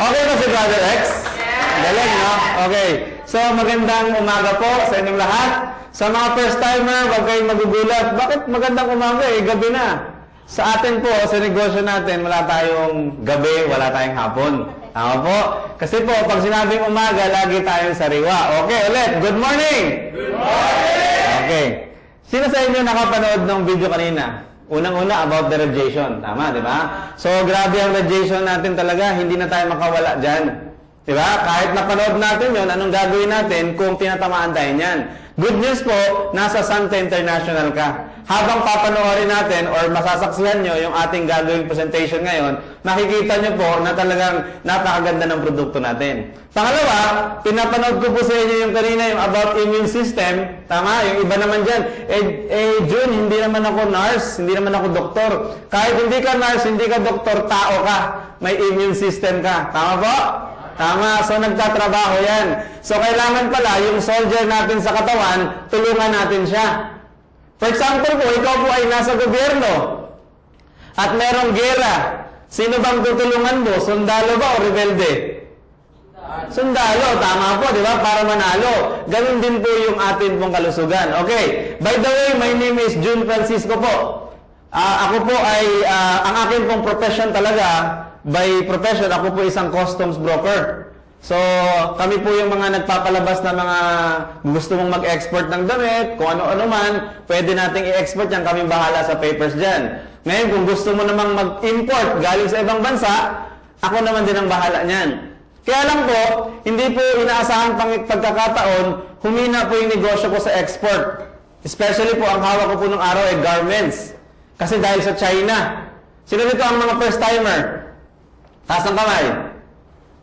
Okay ba si Brother X? Galing, no? Okay. So, magandang umaga po sa inyong lahat. Sa mga first-timer, huwag kayong magugulat. Bakit magandang umaga eh? Gabi na. Sa atin po, sa negosyo natin, wala tayong gabi, wala tayong hapon. Tama po? Kasi po, pag sinabing umaga, lagi tayong sariwa. Okay, ulit. Good morning! Good morning! Okay. Sino sa inyo nakapanood ng video kanina? Unang-una, about the radiation. Tama, di ba? So, grabe ang radiation natin talaga. Hindi na tayo makawala dyan. Di ba? Kahit napanood natin yon, anong gagawin natin kung tinatamaan tayo niyan? Good news po, nasa Santa International ka. Habang papanoorin natin or masasaksihan nyo yung ating gagawing presentation ngayon, makikita nyo po na talagang napakaganda ng produkto natin. Pangalawa, pinapanood ko po sa inyo yung kanina yung about immune system. Tama? Yung iba naman dyan. June, hindi naman ako nurse, hindi naman ako doktor. Kahit hindi ka nurse, hindi ka doktor, tao ka. May immune system ka. Tama po? Tama. So, nagtatrabaho yan. So, kailangan pala, yung soldier natin sa katawan, tulungan natin siya. For example po, ikaw po ay nasa gobyerno at merong gera. Sino bang tutulungan mo? Sundalo ba o rebelde? Sundalo. Tama po, di ba? Para manalo. Ganun din po yung atin pong kalusugan. Okay. By the way, my name is June Francisco po. Ako po ay, ang akin pong profession talaga, by profession, ako po isang customs broker. So, kami po yung mga nagpapalabas na mga gusto mong mag-export ng damit, kung ano-ano man, pwede nating i-export yan, kami bahala sa papers dyan. Ngayon, kung gusto mo namang mag-import galing sa ibang bansa, ako naman din ang bahala niyan. Kaya lang po, hindi po inaasahan pagkakataon, humina po yung negosyo ko sa export. Especially po, ang hawak ko po ng araw ay garments. Kasi dahil sa China. Sino dito ang mga first-timer? Taas ang kamay.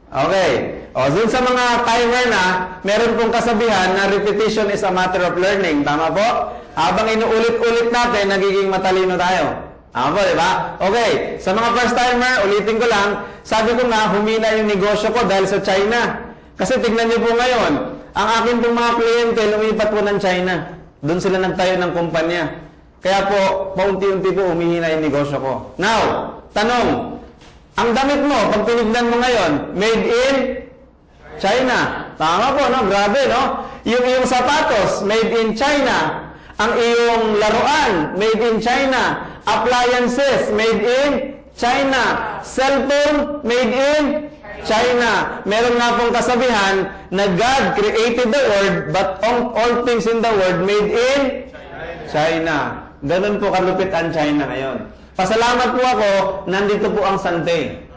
Okay. O, dun sa mga timer na, meron pong kasabihan na repetition is a matter of learning. Tama po? Habang inuulit-ulit natin, nagiging matalino tayo. Tama po, di ba? Okay. Sa mga first timer, ulitin ko lang, sabi ko nga, humina yung negosyo ko dahil sa China. Kasi tignan niyo po ngayon, ang akin pong mga kliyente, lumipat po ng China. Doon sila nagtayo ng kumpanya. Kaya po, paunti-unti po, humihina yung negosyo ko. Now, tanong, ang damit mo, pag tinignan mo ngayon, made in China. Tama po, no? Grabe, no? Yung sapatos, made in China. Ang iyong laruan, made in China. Appliances, made in China. Cellphone, made in China. Meron nga pong kasabihan na God created the world, but all things in the world made in China. Ganun po kalupit ang China ngayon. Pasalamat po ako, nandito po ang Sante.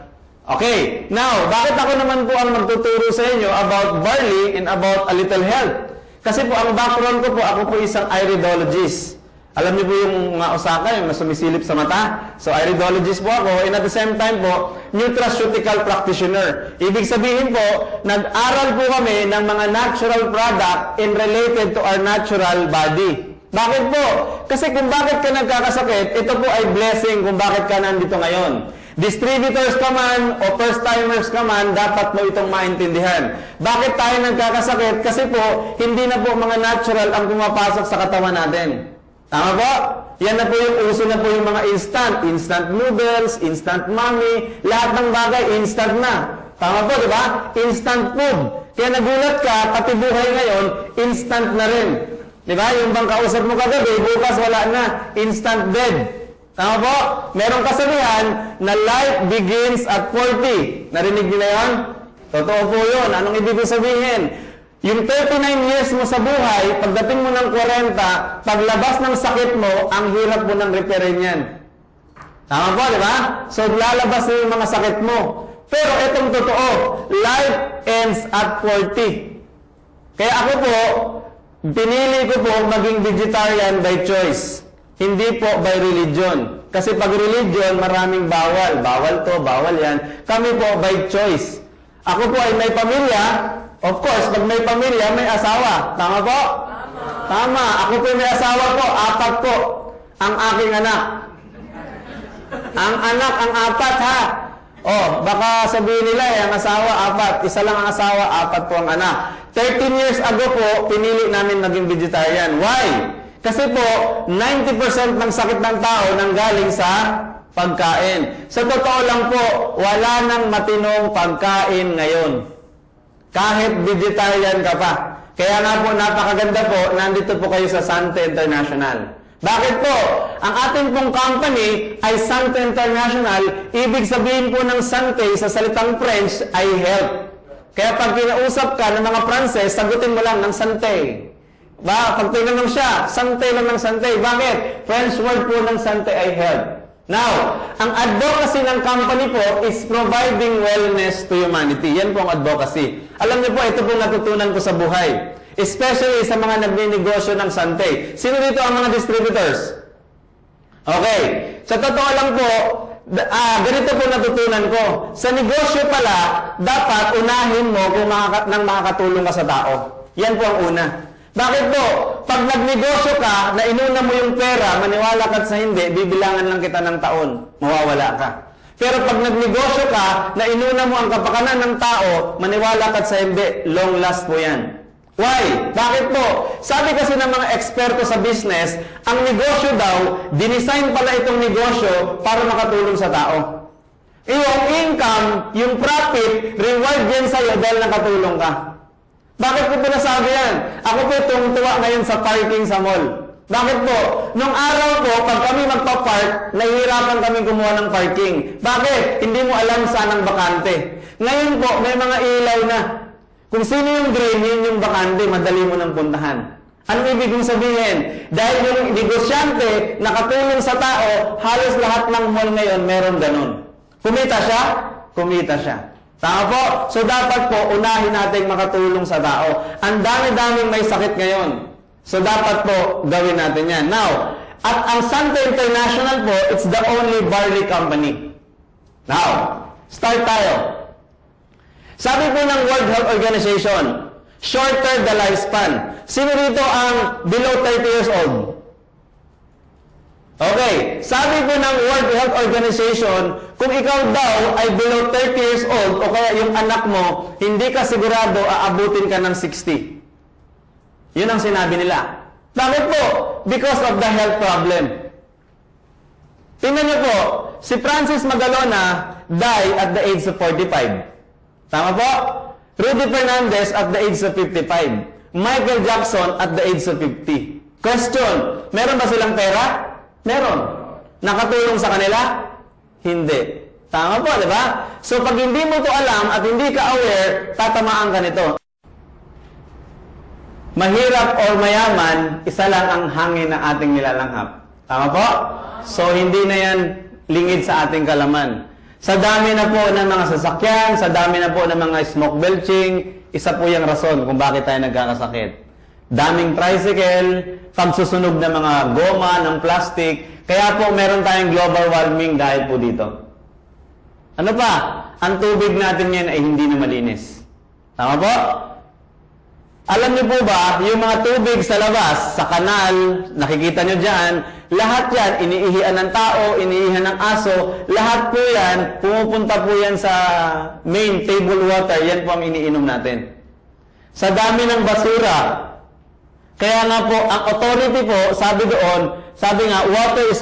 Okay, now, bakit ako naman po ang magtuturo sa inyo about barley and about a little health? Kasi po, ang background ko po, ako po isang iridologist. Alam niyo po yung mga Osaka, yung sumisilip sa mata? So, iridologist po ako, and at the same time po, nutraceutical practitioner. Ibig sabihin po, nag-aral po kami ng mga natural product in related to our natural body. Bakit po? Kasi kung bakit ka nagkakasakit, ito po ay blessing kung bakit ka nandito ngayon. Distributors ka man o first-timers ka man, dapat mo itong maintindihan. Bakit tayo nagkakasakit? Kasi po, hindi na po mga natural ang pumapasok sa katawan natin. Tama po? Yan na po yung uso na po yung mga instant. Instant noodles, instant mommy, lahat ng bagay, instant na. Tama po, di ba? Instant food. Kaya nagulat ka, pati buhay ngayon, instant na rin. Di ba? Yung bang kausap mo kagabi, bukas wala na. Instant bed. Tama po? Merong kasabihan na life begins at 40. Narinig niyo na yun? Totoo po yun. Anong ibig sabihin? Yung 39 years mo sa buhay, pagdating mo ng 40, paglabas ng sakit mo, ang hirap mo ng repairin yan. Tama po, di ba? So, lalabas na yung mga sakit mo. Pero itong totoo, life ends at 40. Kaya ako po, pinili ko po maging vegetarian by choice. Hindi po by religion. Kasi pag religion, maraming bawal. Bawal to, bawal yan. Kami po by choice. Ako po ay may pamilya. Of course, pag may pamilya, may asawa. Tama po? Tama. Ako po may asawa po. 4 po. Ang aking anak. Ang anak, ang 4 ha. Oh, baka sabihin nila ang asawa, 4. Isa lang ang asawa, 4 po ang anak. 13 years ago po, pinili namin maging vegetarian. Why? Kasi po, 90% ng sakit ng tao nanggaling sa pagkain. Sa totoo lang po, wala nang matinong pagkain ngayon. Kahit vegetarian ka pa. Kaya nga po, napakaganda po, nandito po kayo sa Sante International. Bakit po? Ang ating pong company ay Sante International. Ibig sabihin po ng Sante sa salitang French ay health. Kaya pag kinausap ka ng mga Pranses, sagutin mo lang ng Sante. Pag tinanong siya, Sante lang ng Sante. Bakit? French word po ng Sante ay health. Now, ang advocacy ng company po is providing wellness to humanity. Yan po ang advocacy. Alam niyo po, ito po natutunan ko sa buhay. Especially sa mga nagninegosyo ng Sante. Sino dito ang mga distributors? Okay. Sa totoo lang po, ganito po natutunan ko. Sa negosyo pala, dapat unahin mo kung nang makakatulong ka sa tao. Yan po ang una. Bakit po? Pag nagnegosyo ka, na inuna mo yung pera, maniwala ka sa hindi, bibilangan lang kita ng taon, mawawala ka. Pero pag nagnegosyo ka, na inuna mo ang kapakanan ng tao, maniwala ka sa hindi, long last po yan. Why? Bakit po? Sabi kasi ng mga eksperto sa business, ang negosyo daw, dinesign pala itong negosyo para makatulong sa tao. Yung income, yung profit, reward yan sa'yo dahil nakatulong ka. Bakit ko po nasabi yan? Ako po tungtuwa ngayon sa parking sa mall. Bakit po? Nung araw po, pag kami magpa-park, nahihirapan kami kumuha ng parking. Bakit? Hindi mo alam saan ang bakante. Ngayon po, may mga ilaw na. Kung sino yung green, yun yung bakante, madali mo nang puntahan. Ano ibig kong sabihin? Dahil yung negosyante, nakatulong sa tao, halos lahat ng mall ngayon meron ganun. Kumita siya? Kumita siya. Tama po? So dapat po, unahin natin makatulong sa tao. Ang dami-daming may sakit ngayon. So dapat po, gawin natin yan. Now, at ang Sante International po, it's the only barley company. Now, start tayo. Sabi po ng World Health Organization, shorter the lifespan. Sino dito ang below 30 years old? Okay, sabi po ng World Health Organization, kung ikaw daw ay below 30 years old o kaya yung anak mo, hindi ka sigurado aabutin ka ng 60. Yun ang sinabi nila. Bakit po? Because of the health problem. Tingnan niyo po, si Francis Magalona died at the age of 45. Tama po? Rudy Fernandez at the age of 55. Michael Jackson at the age of 50. Question, meron ba silang pera? Meron. Nakatulong sa kanila? Hindi. Tama po, di ba? So, pag hindi mo to alam at hindi ka aware, tatamaan ka nito. Mahirap or mayaman, isa lang ang hangin na ating nilalanghap. Tama po? So, hindi na yan lingid sa ating kalaman. Sa dami na po ng mga sasakyan, sa dami na po ng mga smoke belching, isa po yung rason kung bakit tayo nagkakasakit. Daming tricycle, pagsusunog ng mga goma, ng plastic. Kaya po meron tayong global warming dahil po dito. Ano pa? Ang tubig natin yan ay hindi na malinis. Tama po? Alam niyo po ba, yung mga tubig sa labas, sa kanal, nakikita niyo dyan, lahat yan, iniihian ng tao, iniihian ng aso, lahat po yan, pumupunta po yan sa main table water, yan po ang iniinom natin. Sa dami ng basura, kaya nga po, ang authority po, sabi nga, water is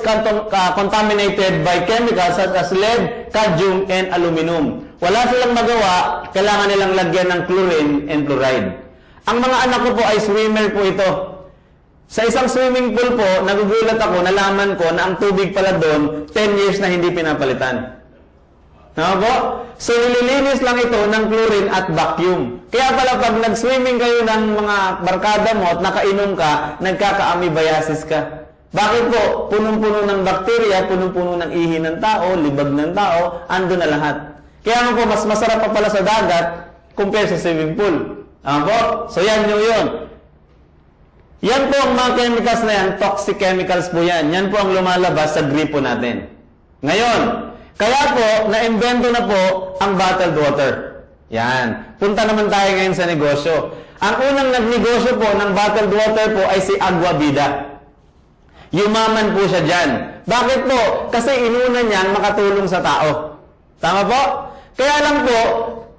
contaminated by chemicals such as lead, cadmium, and aluminum. Wala silang magawa, kailangan nilang lagyan ng chlorine and fluoride. Ang mga anak ko po ay swimmer po ito. Sa isang swimming pool po, nagugulat ako, nalaman ko na ang tubig pala doon, 10 years na hindi pinapalitan. Tama po? So, nililinis lang ito ng chlorine at vacuum. Kaya pala pag nag-swimming kayo ng mga barkada mo at nakainom ka, nagkaka-amoebiasis ka. Bakit po? Punong-puno ng bakterya, punong-puno ng ihi ng tao, libag ng tao, ando na lahat. Kaya nga po, mas masarap pa pala sa dagat compare sa swimming pool. Tama po? So, yan yun. Yan po ang mga chemicals na yan, toxic chemicals po yan. Yan po ang lumalabas sa gripo natin. Ngayon, kaya po, na-invento na po ang bottled water. Yan. Punta naman tayo ngayon sa negosyo. Ang unang nagnegosyo po ng bottled water po ay si Agua Vida. Yumaman po siya dyan. Bakit po? Kasi inuna niyan makatulong sa tao. Tama po? Kaya lang po,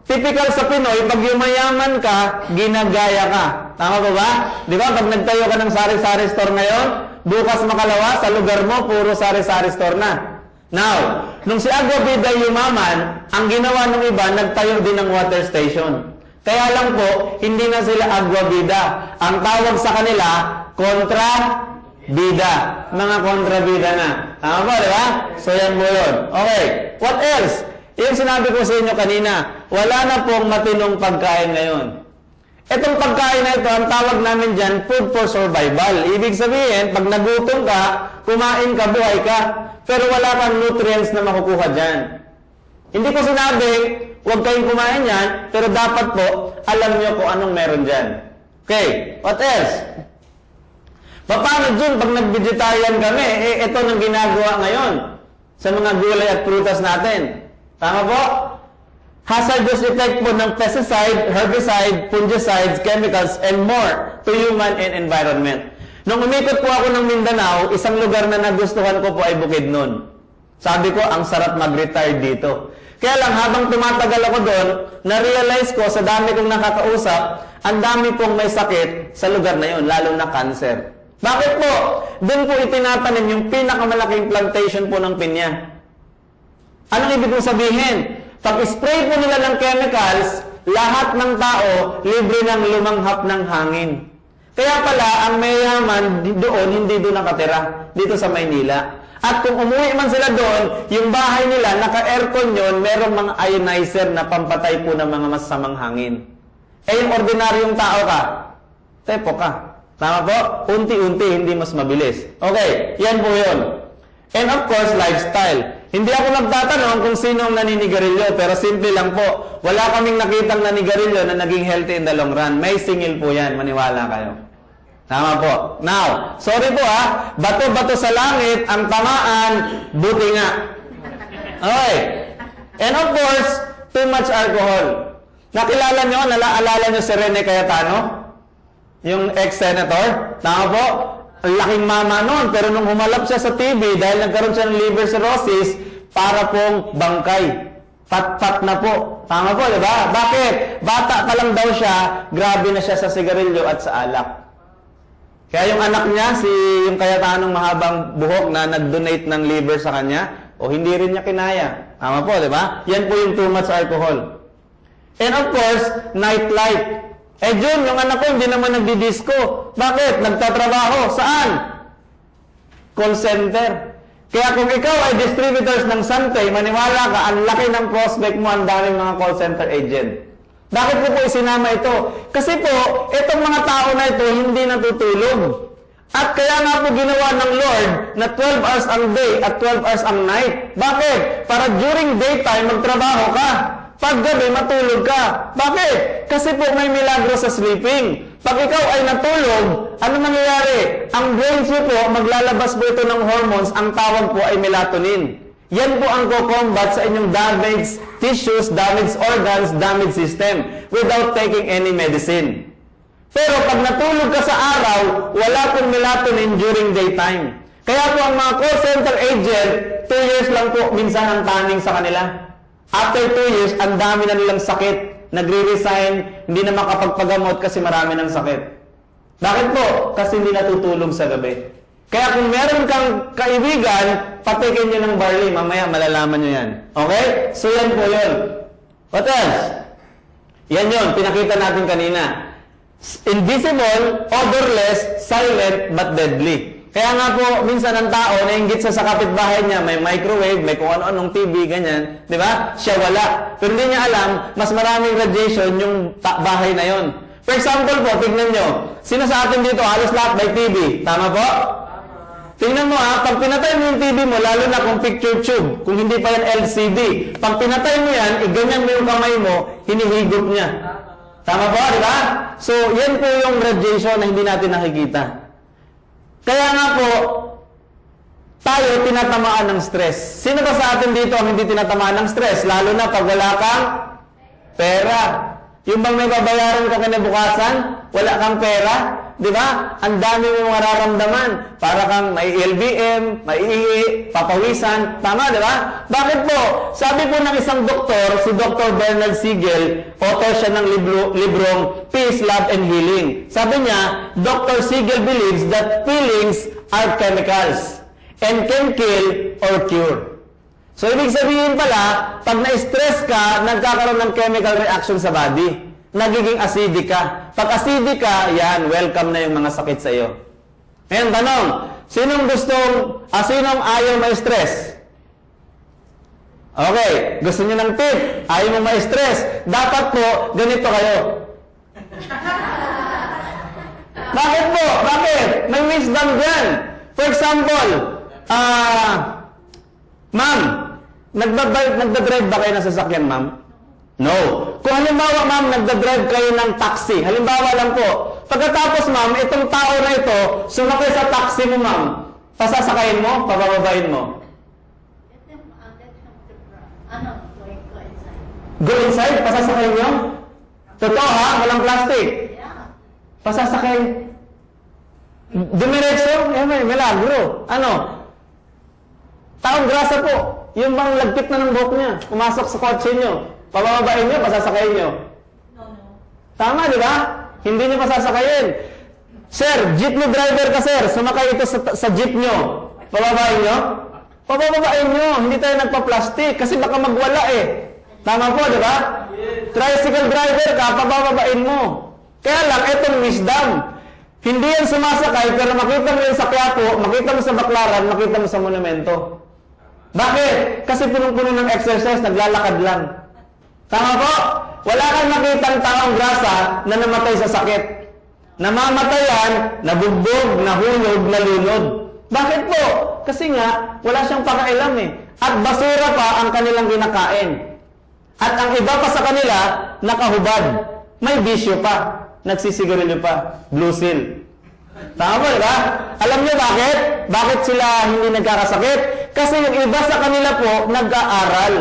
typical sa Pinoy, pag yumayaman ka, ginagaya ka. Tama po ba? Di ba? Pag nagtayo ka ng sari-sari store ngayon, bukas makalawa, sa lugar mo, puro sari-sari store na. Now, nung si Agua Vida yumaman, ang ginawa ng iba, nagtayo din ng water station. Kaya lang po, hindi na sila Agua Vida. Ang tawag sa kanila, Contra Vida. Mga Contra Vida na. Tama ba, di ba? So, yan po yun. Okay. What else? Yung sinabi ko sa inyo kanina, wala na pong matinong pagkain ngayon. Itong pagkain na ito, ang tawag namin dyan, food for survival. Ibig sabihin, pag nagutom ka, kumain ka, buhay ka, pero wala kang nutrients na makukuha dyan. Hindi ko sinabi, huwag kayong kumain yan, pero dapat po, alam nyo kung anong meron dyan. Okay, what else? Paano dyan, pag nag-vegetarian kami, ito nang ginagawa ngayon sa mga gulay at prutas natin. Tama po? Hazardous effect po ng pesticide, herbicide, fungicides, chemicals, and more to human and environment. Nung umikot po ako ng Mindanao, isang lugar na nagustuhan ko po ay Bukidnon. Sabi ko, ang sarap mag-retire dito. Kaya lang, habang tumatagal ako doon, na-realize ko sa dami kong nakakausap, ang dami pong may sakit sa lugar na yun, lalo na cancer. Bakit po? Doon po itinatanim yung pinakamalaking plantation po ng pinya. Anong ibig kong sabihin? Pag-spray po nila ng chemicals, lahat ng tao libre ng lumanghap ng hangin. Kaya pala, ang mayaman doon, hindi doon nakatira, dito sa Maynila. At kung umuwi man sila doon, yung bahay nila, naka-aircon yun, merong mga ionizer na pampatay po ng mga masamang hangin. Eh, yung ordinaryong tao ka, tepo ka. Tama po? Unti-unti, hindi mas mabilis. Okay, yan po yun. And of course, lifestyle. Hindi ako nagtatanong kung sino ang naninigarilyo, pero simple lang po. Wala kaming nakitang naninigarilyo na naging healthy in the long run. May singil po yan, maniwala kayo. Tama po. Now, sorry po ha, bato-bato sa langit, ang tamaan, buti nga. Okay. And of course, too much alcohol. Nakilala nyo, naalala nyo si Rene Cayetano? Yung ex-senator? Tama po? Ang laking mama noon, pero nung humalap siya sa TV, dahil nagkaroon siya ng liver cirrhosis, para pong bangkay. Pat-pat na po. Tama po, di ba? Bakit? Bata pa lang daw siya, grabe na siya sa sigarilyo at sa alak. Kaya yung anak niya, yung Cayetanong mahabang buhok na nag-donate ng liver sa kanya, o hindi rin niya kinaya. Tama po, di ba? Yan po yung too much alcohol. And of course, nightlife. Eh, Jun, yung anak ko hindi naman nagdi-disco. Bakit? Nagtatrabaho. Saan? Call center. Kaya kung ikaw ay distributors ng Santay, maniwala ka, ang laki ng prospect mo, ang daming mga call center agent. Bakit ko po isinama ito? Kasi po, itong mga tao na ito, hindi natutulog. At kaya nga po ginawa ng Lord na 12 hours ang day at 12 hours ang night. Bakit? Para during daytime, magtrabaho ka. Pag gabi, matulog ka. Bakit? Kasi po may milagro sa sleeping. Pag ikaw ay natulog, ano mangyayari? Ang brains mo po, maglalabas po ito ng hormones, ang tawag po ay melatonin. Yan po ang ko-combat sa inyong damaged tissues, damaged organs, damaged system without taking any medicine. Pero pag natulog ka sa araw, wala pong melatonin during daytime. Kaya po ang mga call center agent, 2 years lang po minsan ang tanning sa kanila. After 2 years, ang dami na nilang sakit. Nagre-resign, hindi na makapagpagamot kasi marami ng sakit. Bakit po? Kasi hindi natutulog sa gabi. Kaya kung meron kang kaibigan, patikin nyo ng barley. Mamaya malalaman nyo yan. Okay? So yan po yun. What else? Yan yun. Pinakita natin kanina. Invisible, odorless, silent, but deadly. Kaya nga po, minsan ang tao, nainggit sa kapitbahay niya, may microwave, may kung ano-anong TV, ganyan. Di ba? Siya wala. Pero hindi niya alam, mas maraming radiation yung bahay na yon. For example po, tignan nyo. Sino sa atin dito, halos lahat may TV. Tama po? Tingnan mo ha, pag pinatay mo yung TV mo, lalo na kung picture tube, kung hindi pa yan LCD, pag pinatay mo yan, ganyan mo yung kamay mo, hinihigop niya. Tama po, di ba? So, yan po yung radiation na hindi natin nakikita. Kaya nga po, tayo tinatamaan ng stress. Sino ba sa atin dito ang hindi tinatamaan ng stress? Lalo na pag wala kang pera. Yung bang may babayaran ka kinabukasan, wala kang pera, di ba? Ang dami mong mararamdaman. Para kang may LBM, may ihi, papawisan. Tama, di ba? Bakit po? Sabi po ng isang doktor, si Dr. Bernard Siegel, author siya ng librong Peace, Love, and Healing. Sabi niya, Dr. Siegel believes that feelings are chemicals and can kill or cure. So, ibig sabihin pala, pag na-stress ka, nagkakaroon ng chemical reaction sa body. Nagiging acidic ka. Pag acidic ka, yan, welcome na yung mga sakit sa iyo. Ngayon, tanong, sinong ayaw ma-stress? Okay, gusto niyo ng tip, ayaw mo ma-stress. Dapat po, ganito kayo. Bakit po? Bakit? May wisdom dyan. For example, ma'am, nagdadrive ba kayo ng sasakyan, ma'am? No. Kung halimbawa, ma'am, nagdadrive kayo ng taxi, halimbawa lang po, pagkatapos, ma'am, itong tao na ito, sumakay sa taxi mo, ma'am, pasasakayin mo, pabababain mo. Go inside? Pasasakayin nyo? Totoo ha? Walang plastic? Pasasakay. Dumiretso? May milagro. Ano? Taong grasa po. Yung bang lagkit na ng buhok niya. Pumasok sa kotse nyo. Pabababain nyo, pasasakayin nyo. Tama, di ba? Hindi nyo pasasakayin. Sir, jeepney driver ka, sir. Sumakay ito sa jeep nyo. Pababain nyo? Pababain nyo. Hindi tayo nagpa-plastic kasi baka magwala eh. Tama po, di ba? Tricycle driver ka, pababain mo. Kaya lang, itong wisdom. Hindi yan sumasakay, pero makita mo yan sa Quiapo, makita mo sa Baclaran, makita mo sa monumento. Bakit? Kasi punong-puno ng exercise, naglalakad lang. Tama po? Wala kang makitang taong grasa na namatay sa sakit. Namamatayan, nabugbog, nahulog, nalunod. Bakit po? Kasi nga, wala siyang pakailam eh. At basura pa ang kanilang kinakain. At ang iba pa sa kanila, nakahubad. May bisyo pa. Nagsisigarilyo pa. Blue seal. Tama po, diba? Alam niyo bakit? Bakit sila hindi nagkakasakit? Kasi yung iba sa kanila po, nag-aaral.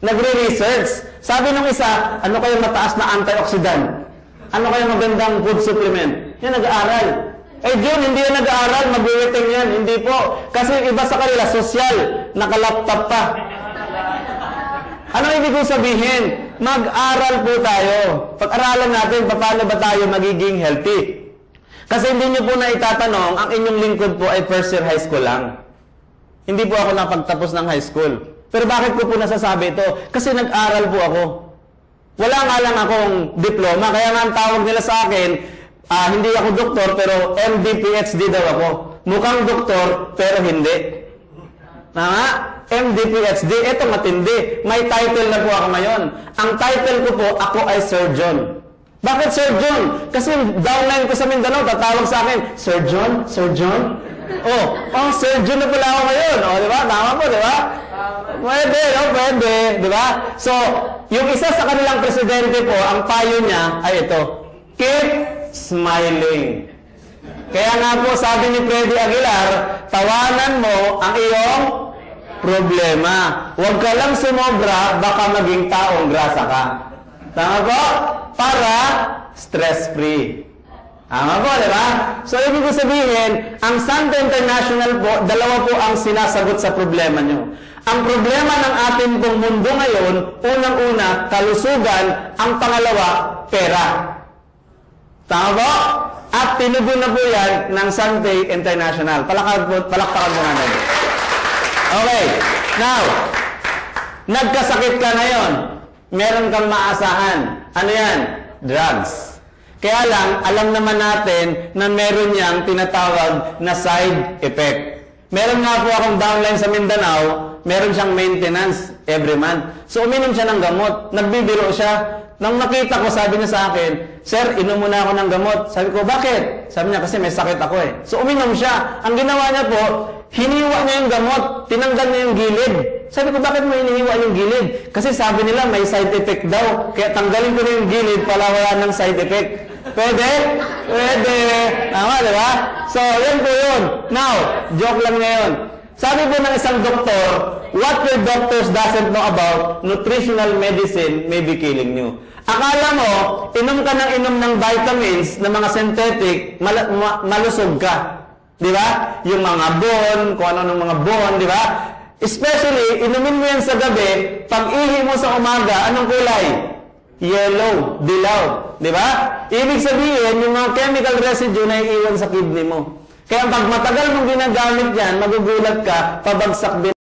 Nagre-research. Sabi nung isa, ano kayo mataas na antioxidant? Ano kayo magandang food supplement? Yan, nag-aaral. Eh, Jun, hindi yan nag-aaral. Mag-waiting yan. Hindi po. Kasi yung iba sa kanila, sosyal. Naka-laptop pa. Ano ibig sabihin? Mag-aral po tayo. Pag-aralan natin, paano ba tayo magiging healthy? Kasi hindi niyo po na itatanong, ang inyong lingkod po ay first year high school lang. Hindi po ako napagtapos ng high school. Pero bakit ko po nasasabi ito? Kasi nag-aral po ako. Wala nga lang akong diploma, kaya nga ang tawag nila sa akin, hindi ako doktor, pero MD, PhD daw ako. Mukhang doktor, pero hindi. MD, PhD, ito matindi. May title na po ako ngayon. Ang title ko po, ako ay surgeon. Bakit surgeon? Kasi downline ko sa Mindanao, tatawag sa akin, Surgeon? Surgeon? Surgeon na pala ako ngayon. Di ba? Tama po, di ba? Pwede, pwede. Di ba? So, yung isa sa kanilang presidente po, ang payo niya ay ito, keep smiling. Kaya nga po, sabi ni Freddy Aguilar, tawanan mo ang iyong problema. Huwag ka lang sumobra, baka maging taong grasa ka. Tama po? Para stress-free. Tama po, di ba? So, ibig ko sabihin, ang Santo International po, dalawa po ang sinasagot sa problema nyo. Ang problema ng ating pong mundo ngayon, unang-una, kalusugan. Ang pangalawa, pera. Tama po? At tinugon na po yan ng Santo International. Palakpakan mo natin. Okay. Now, nagkasakit ka ngayon. Meron kang maasahan. Ano yan? Drugs. Kaya lang, alam naman natin na meron niyang tinatawag na side effect. Meron nga po akong downline sa Mindanao, meron siyang maintenance every month. So, uminom siya ng gamot. Nagbibiro siya. Nang nakita ko, sabi niya sa akin, Sir, inom muna ako ng gamot. Sabi ko, bakit? Sabi niya, kasi may sakit ako eh. So, uminom siya. Ang ginawa niya po, hiniwa niya yung gamot, tinanggal niya yung gilid. Sabi ko, bakit mo hinihiwa yung gilid? Kasi sabi nila, may side effect daw. Kaya tanggalin ko na yung gilid para wala ng side effect. Pwede? Pwede. Tama, di ba? So, yan po yun. Now, joke lang ngayon. Sabi po ng isang doktor, what your doctors doesn't know about nutritional medicine may be killing you. Akala mo, inom ka ng inom ng vitamins na mga synthetic, malusog ka. Di ba? Yung mga bone, kung ano ng mga bone, di ba? Especially, inumin mo yan sa gabi, pag ihi mo sa umaga, anong kulay? Yellow, dilaw. Di ba? Ibig sabihin, yung mga chemical residue na iiwan sa kidney mo. Kaya pag matagal mong ginagamit yan, magugulat ka, pabagsak din.